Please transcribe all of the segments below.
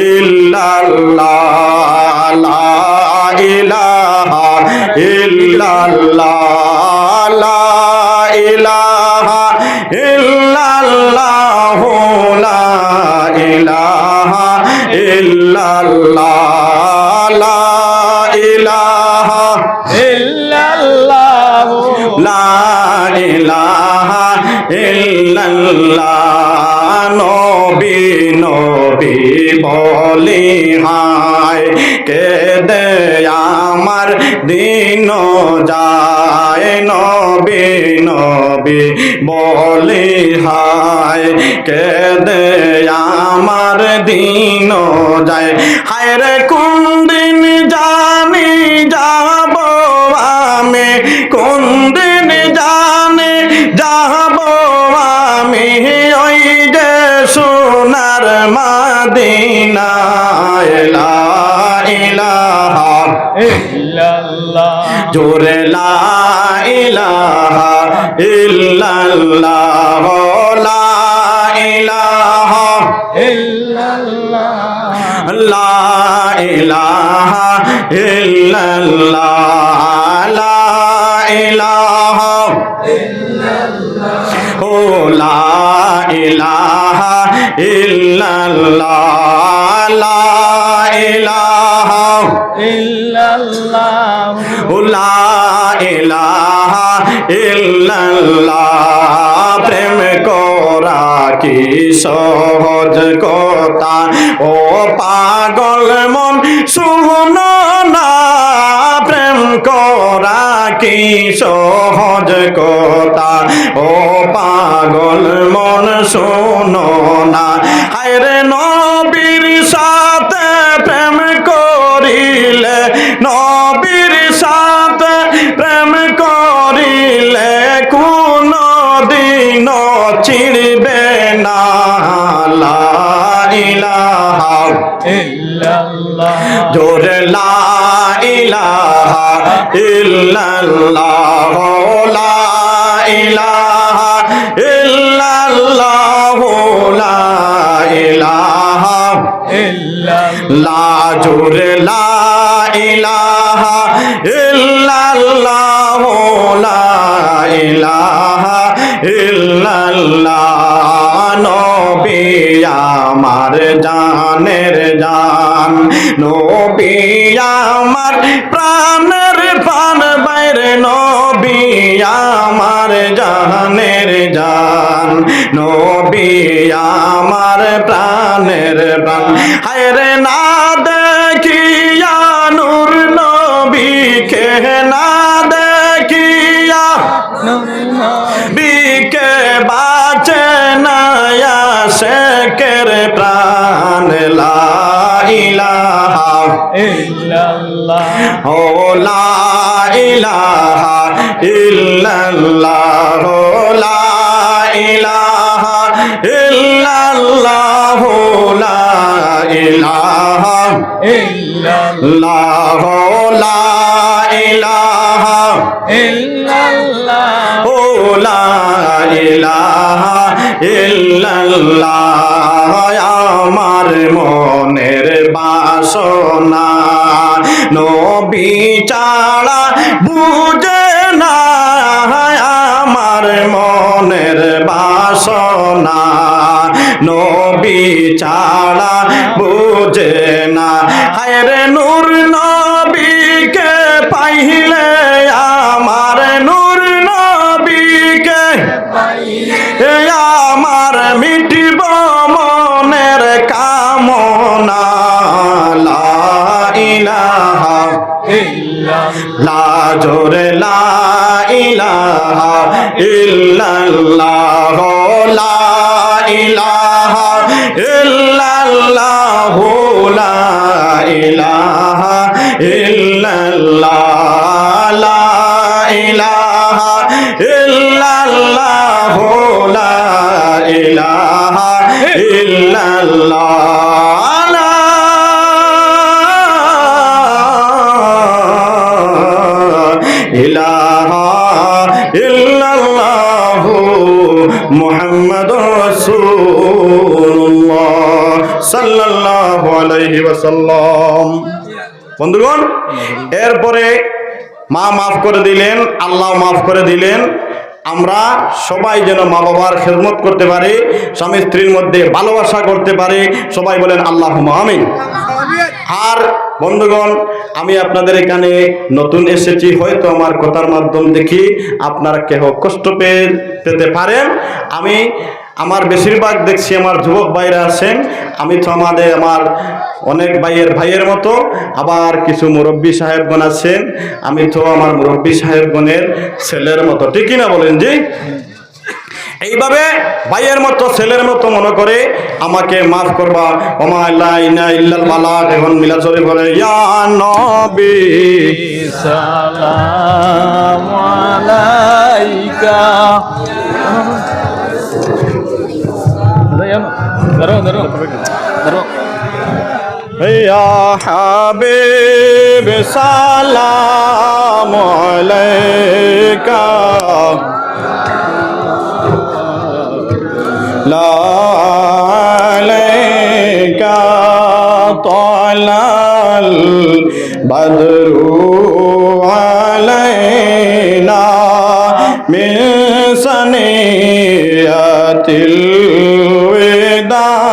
ইল্লাল্লাহ লা ইলাহা ইল্লাল্লাহ লা ইলাহা ইল্লাল্লাহ লা ইলাহা ইল্লাল্লাহ লা ইলাহা ইল্লাল্লাহ লা ইলাহা ইল্লাল্লাহ নবী নবী বলি হায় কেদে আমার দিন যায় নবী নবী বলি হায় কেদে আমার দিন যায় হায় রে কোন দিন জানি যাব আমি কোন দিন জানি যাব আমি ওই যে সোনার মদিনা লা ইলাহা ইল্লাল্লাহ জোরে লা ইলাহা ইল্লাল্লাহ লা ইলাহা ইল্লাল্লাহ লা ইলাহা ইল্লাল্লাহ লা ইলাহা ইল্লাল্লাহ ও লা ইলাহা ইল্লাল্লাহ লা ইলাহা ইল্লাল্লাহ ও লা ইলাহা ইল্লাল্লাহ প্রেম করা কি সহজ কথা ও পাগল মন শুনো না প্রেম করা কি সহজ কথা ও পাগল মন শুনো না হায় রে নবীর সাথে প্রেম করিলে নবীর সাথে প্রেম করিলে কোন দিন চিড়বে না লা ইলাহা ইল্লাল্লাহ জোরে লা ইলাহা ইল্লাল্লাহ লা ইলাহা ইল্লাল্লাহ লা ইলাহা ইল্লাল্লাহ জোরে লা ইলাহা ইল্লাল্লাহ লা ইলাহা ইল্লাল্লাহ নবী আমার জানের জান নবী আমার প্রাণের প্রাণ বাইরে নবী আমার জানের জান নবী আমার প্রাণের প্রাণ হায় রে না দেখিয়া নূর নবীকে না দেখিয়া নূর নবীকে বাঁচে না আশিকের প্রাণ লা ইলাহা ইল্লাল্লাহ ও লা ইলাহা ইল্লাল্লাহ লা ইলাহা ইল্লাল্লাহ লা ইলাহা ইল্লাল্লাহ লা ইলাহা ইল্লাল্লাহ ও লা ইলাহা ইল্লাল্লাহ আমার মনের বাসনা নবী ছাড়া বুঝে না আমার মনের বাসনা নবী ছাড়া বুঝে না হায় রে নূর নবীকে পাইলে আমার নূর নবীকে পাইলে আমার মিটিব মনের কামনা লা ইলাহা ইল্লাল্লাহ জোরে লা ইলাহা ইল্লাল্লাহ লা ইলাহা ইল্লাল্লাহ লা ইলাহা ইল্লাল্লাহ লা ইলাহা ইল্লাল্লাহ লা ইলাহা ইল্লাল্লাহ লা ইলাহা ইল্লাল্লাহু মুহাম্মাদুর রাসূলুল্লাহ সাল্লাল্লাহু আলাইহি ওয়াসাল্লাম। বন্ধুগণ, এরপরে মা মাফ করে দিলেন, আল্লাহ মাফ করে দিলেন। আমরা সবাই যেন মা বাবার খেদমত করতে পারি, স্বামী স্ত্রীর মধ্যে ভালোবাসা করতে পারি। সবাই বলেন আল্লাহুম্মা আমিন। আর বন্ধুগণ, আমি আপনাদের এখানে নতুন এসেছি, হয়তো আমার কথার মাধ্যম দেখি আপনারা কেহ কষ্ট পেতে পারেন। আমার বেশিরভাগ দেখছি আমার যুবক ভাইরা আছেন। আমি তো আমার অনেক ভাইয়ের মতো, আবার কিছু মুরব্বী সাহেবগণ আছেন। আমি তো আমার মুরব্বী সাহেবগণের ছেলের মতো, ঠিকই না বলেন জি? এইভাবে ভাইয়ের মতো ছেলের মতো মনে করে আমাকে মাফ করবা। ওমা ইল্লা ইল্লাল বালাগ। এখন মিলাদ শরীফ বলে ইয়া নবী সালামু আলাইকা। ইয়া হাবিব সালামু আলাইকা। লালাইকা তালাল বদরু আলাইনা মিন সানিয়াতিল ওয়াদাই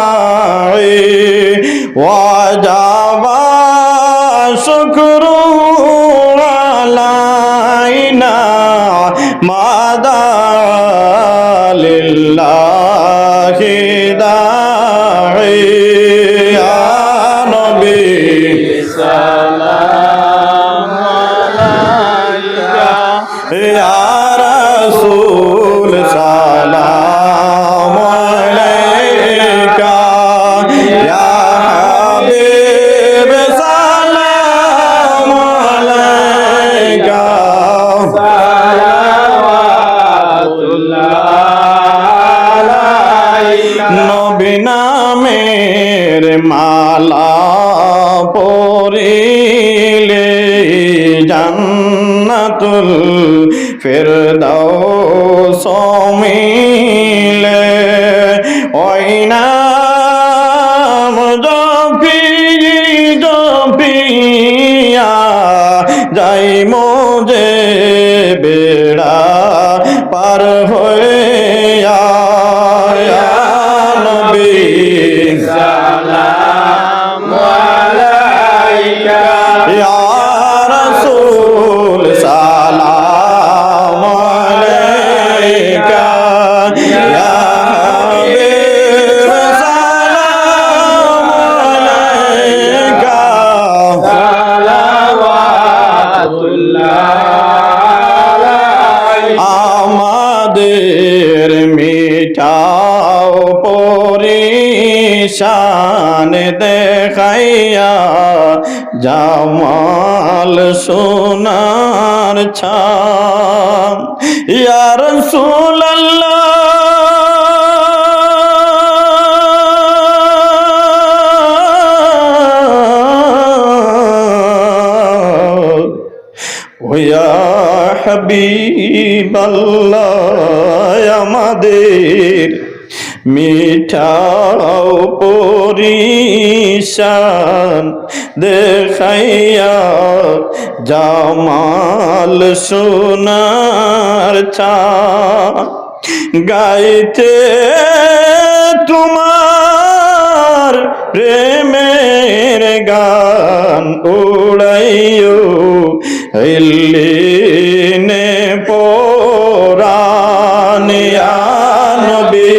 ওয়াজাবা শুকরু আলাইনা মাদা লিল্লাহি দাঈ। ইয়া নবী সালামু আলাইকা। ইয়া রাসূল সালামু আলাইকা। ইয়া হাবিব সালামু আলাইকা। নবী নামের মালা পরিলে জান্নাতুল ফিরদাউস মিলে। ওই নাম জপিয়া যাই মোজে বেড়া পার হইয়া। সালামু আলাইকা। ইয়া রাসূল সালামু আলাইকা। ইয়া হাবিব সালামু আলাইকা। সালাওয়াতুল্লাহ আলাইকা। আমাদের মিটাও পরিশান দেখাইয়া জামাল সোনার ছান। ইয়া রাসূলুল্লাহ ইয়া হাবিবাল্লাহ, আমাদের মিঠাও পরিশান দেখাইয়া জামাল সোনার ছান। গাইতে তোমার প্রেমের গান উড়াইও ইল্লিনে পরান। ইয়া নবী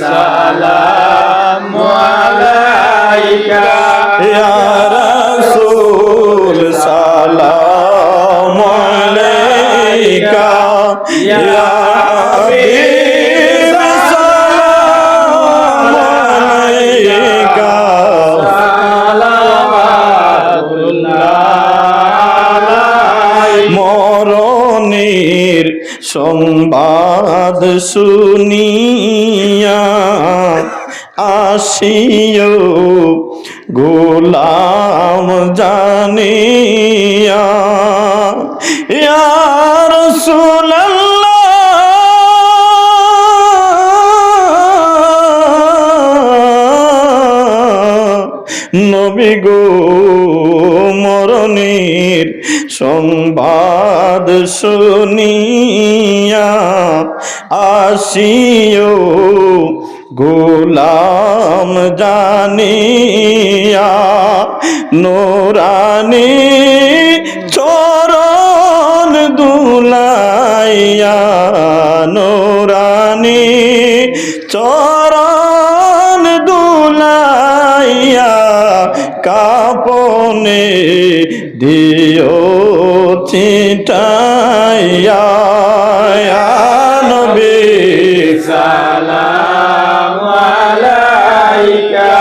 সালামু আলাইকা। ইয়া রাসূল সালামু আলাইকা। ইয়া হাবিব সালামু আলাইকা। মরণের সংবাদ শুনিয়া আসিও গোলাম জানিয়া। ইয়া রাসূলুল্লাহ নবী গো মরণের সংবাদ শুনিয়া আসিও গোলাম জানিয়া নোরানি চরণ দুলাইয়া নোরানি চরণ দুলাইয়া কাপনে দিও ছিটাইয়া নবী সালাম আলাইকা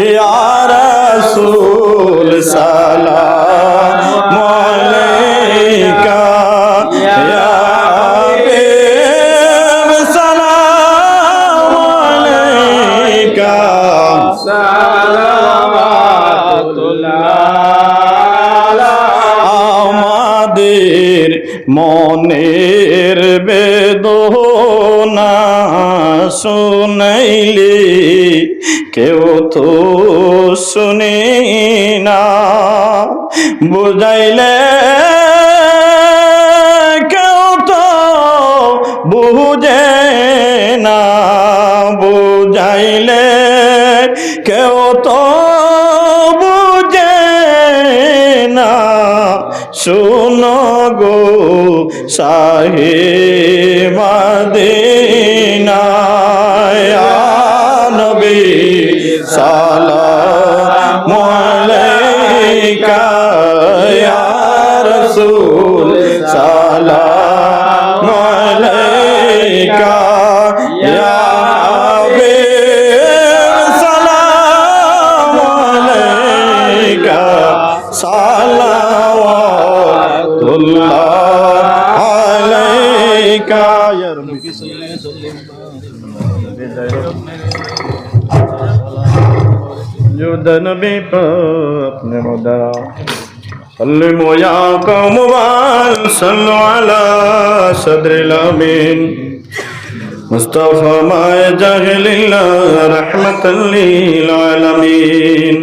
ইয়া রাসূল সালাম আলাইকা ইয়া হাবিব সালাম আলাইকা আমাদের মনের বেদনা শুনাইলে কেউ তো শুনে না বুঝাইলে কেউ তো বুঝে না বুঝাইলে কেউ তো বুঝে না শুনো গো শাহে মদিনা ইয়া নবী সালামু আলাইকা ইয়া রাসূল সালামু আলাইকা ইয়া হাবিব সালামু আলাইকা সালাওয়াতুল্লাহ আলাইকা ইয়া রাব্বি जो नबी पर अपने मुदरा सल्लमो या कौम सल्लु अला सद्रिल अमीन मुस्तफा माए जाहिलिल्लाह रहमतल लिल आलमीन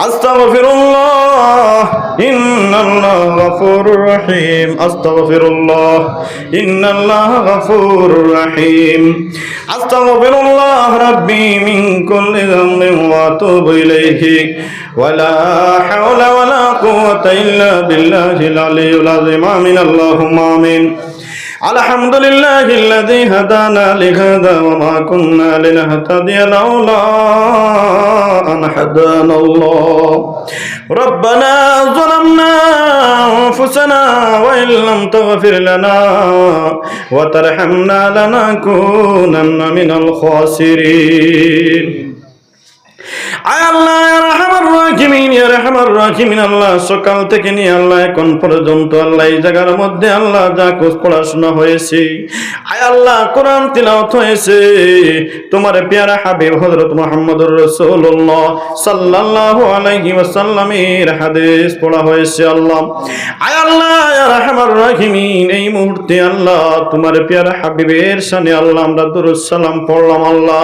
अस्तगफिरुल्लाह इन्नल्लाह गफूरुर रहीम अस्तगफिरुल्लाह इन्नल्लाह गफूरुर रहीम अस्तगफिरुल्लाह रब्बी मिन कुल्ली ज़ंबिन व अतूबु इलैहि वला हौला वला कुव्वता इल्ला बिल्लाहिल अलिय्यिल अज़ीम आमीन अल्लाहुम्मा आमीन الحمد لله الذي هدانا لهذا وما كنا لنهتدي لولا أن هدانا الله ربنا ظلمنا أنفسنا وإن لم تغفر لنا وترحمنا لنكونن من الخاسرين আল্লাহ ইয়া রাহমার রাহিমিন ইয়া রাহমার রাহিমিন আল্লাহ সকাল থেকে নিয়ে আল্লাহ এখন পর্যন্ত আল্লাহ এই জায়গার মধ্যে আল্লাহ যা কোর্স পড়াশোনা হয়েছে আয় আল্লাহ কোরআন তিলাওয়াত হয়েছে তোমার প্যারা হাবিব হযরত মুহাম্মদুর রাসূলুল্লাহ সাল্লাল্লাহু আলাইহি ওয়াসাল্লামের হাদিস পড়া হয়েছে আল্লাহ আয় আল্লাহ ইয়া রাহমার রাহিমিন এই মুহূর্তে আল্লাহ তোমার প্যারা হাবিবের শানে আল্লাহ আমরা দুরূদ সালাম পড়লাম আল্লাহ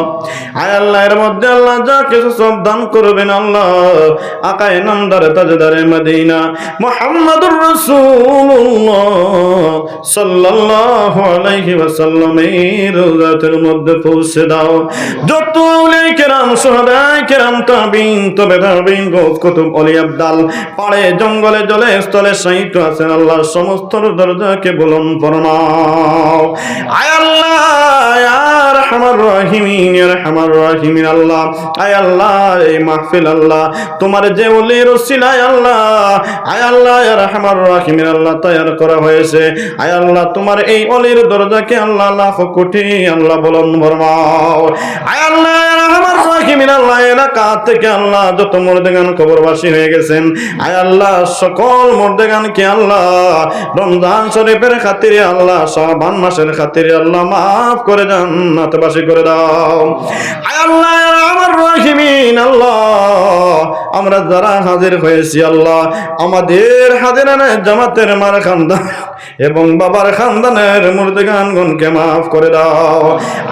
আয় আল্লাহ এর মধ্যে আল্লাহ যা কিছু সব দান করবেন আল্লাহ আকায়ে নামদার তাজদারে মদিনা মুহাম্মদুর রাসূলুল্লাহ সাল্লাল্লাহু আলাইহি ওয়াসাল্লামের রওজাতের মধ্যে পৌঁছে দাও যত ওলায়ে কেরাম সুহাদা কেরাম তাবিন তবে তাবিন গৌস কুতুব ওলি আবদাল পাড়ে জঙ্গলে জলে স্থলে শহীদ আছেন আল্লাহ সমস্ত দরজাকে বুলন্দ ফরমাও আয় আল্লাহ ইয়া রাহমার রাহিমিন ইয়া রাহমার রাহিমিন আল্লাহ আয় আল্লাহ এই মাহফিল আল্লাহ তোমার যে ওলির ওসিলায় আল্লাহ আয় আল্লাহ ইয়া রাহমার রাহিমিন আল্লাহ তৈরি করা হয়েছে আয় আল্লাহ তোমার এই ওলির দরজাকে আল্লাহ লাখ কোটি আল্লাহ বুলন্দ ফরমাও আয় আল্লাহ ইয়া রাহমার রাহিমিন আল্লাহ এলাকা থেকে আল্লাহ যত মুর্দেগান কবরবাসী হয়ে গেছেন আয় আল্লাহ সকল মুর্দেগানকে আল্লাহ রমজান শরীফের খাতিরে আল্লাহ শাবান মাসের খাতিরে আল্লাহ maaf করে জান্নাতবাসী করে দাও আয় আল্লাহ ইয়া রাহমার রাহিমিন আল্লাহ আমরা যারা হাজির হয়েছি আল্লাহ আমাদের হাজিরানে জামাতের মার খানদান এবং বাবার খানদানের মুর্দেগানগণকে maaf করে দাও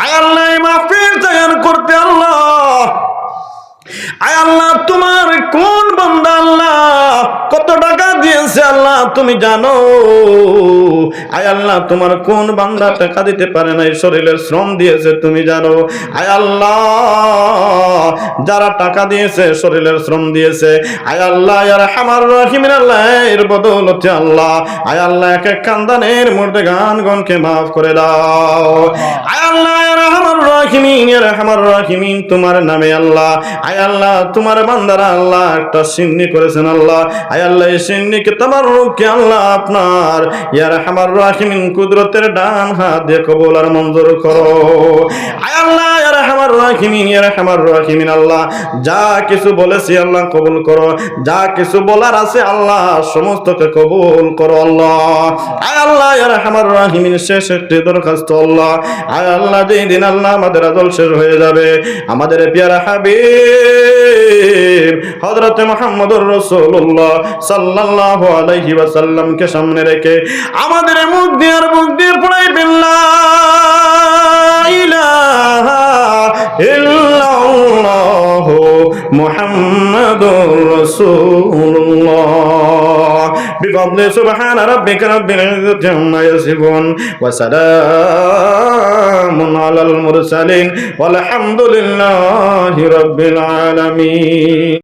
আয় আল্লাহ এই মাহফিল তৈরি করতে আল্লাহ আয় আল্লাহ তোমার কোন বান্দা আল্লাহ কত টাকা দিয়েছে আল্লাহ তুমি জানো। আয় আল্লাহ তোমার কোন বান্দা টাকা দিতে পারে নাই, শরীরের শ্রম দিয়েছে তুমি জানো। আয় আল্লাহ যারা টাকা দিয়েছে, শরীরের শ্রম দিয়েছে, আয় আল্লাহ ইয়া রাহমার রাহিমিন আল্লাহ এর বদৌলতে আল্লাহ আয় আল্লাহ এক এক খানদানের মুর্দেগানগণকে মাফ করে দাও। আয় আল্লাহ ইয়া রাহমার রাহিমিন, ইয়া রাহমার রাহিমিন তোমার নামে আল্লাহ আয় আল্লাহ তোমার বান্দারা আল্লাহ একটা সিন্নি করেছেন আল্লাহ। আয় আল্লাহ এই সিন্নিকে তাবাররুকে আল্লাহ আপনার ইয়া রাহমার রাহিমিন কুদরতের ডান হাত দিয়ে কবুল আর মঞ্জুর করো। আয় আল্লাহ ইয়া রাহমার রাহিমিন, ইয়া রাহমার রাহিমিন আল্লাহ যা কিছু বলেছি আল্লাহ কবুল করো, যা কিছু বলার আছে আল্লাহ সমস্তকে কবুল করো আল্লাহ। আয় আল্লাহ ইয়া রাহমার রাহিমিন শেষ একটি দরখাস্ত আল্লাহ, আয় আল্লাহ যেই দিন আল্লাহ আমাদের আজল শেষ হয়ে যাবে, আমাদের পেয়ারা হাবিব হযরত মুহাম্মদুর রাসূলুল্লাহ সাল্লাল্লাহু আলাইহি ওয়াসাল্লামকে সামনে রেখে আমাদের মুখ দিয়ে পড়াইবেন লা ইলাহা ইল্লাল্লাহু মুহাম্মাদুর রাসূলুল্লাহ বিফadli সুবহানা রাব্বিকা রাব্বিল ইজ্জাতি আম্মা ইয়াসিফুন ওয়া সালামুন আলাল মুরসালিন ওয়াল হামদুলিল্লাহি রাব্বিল আলামিন।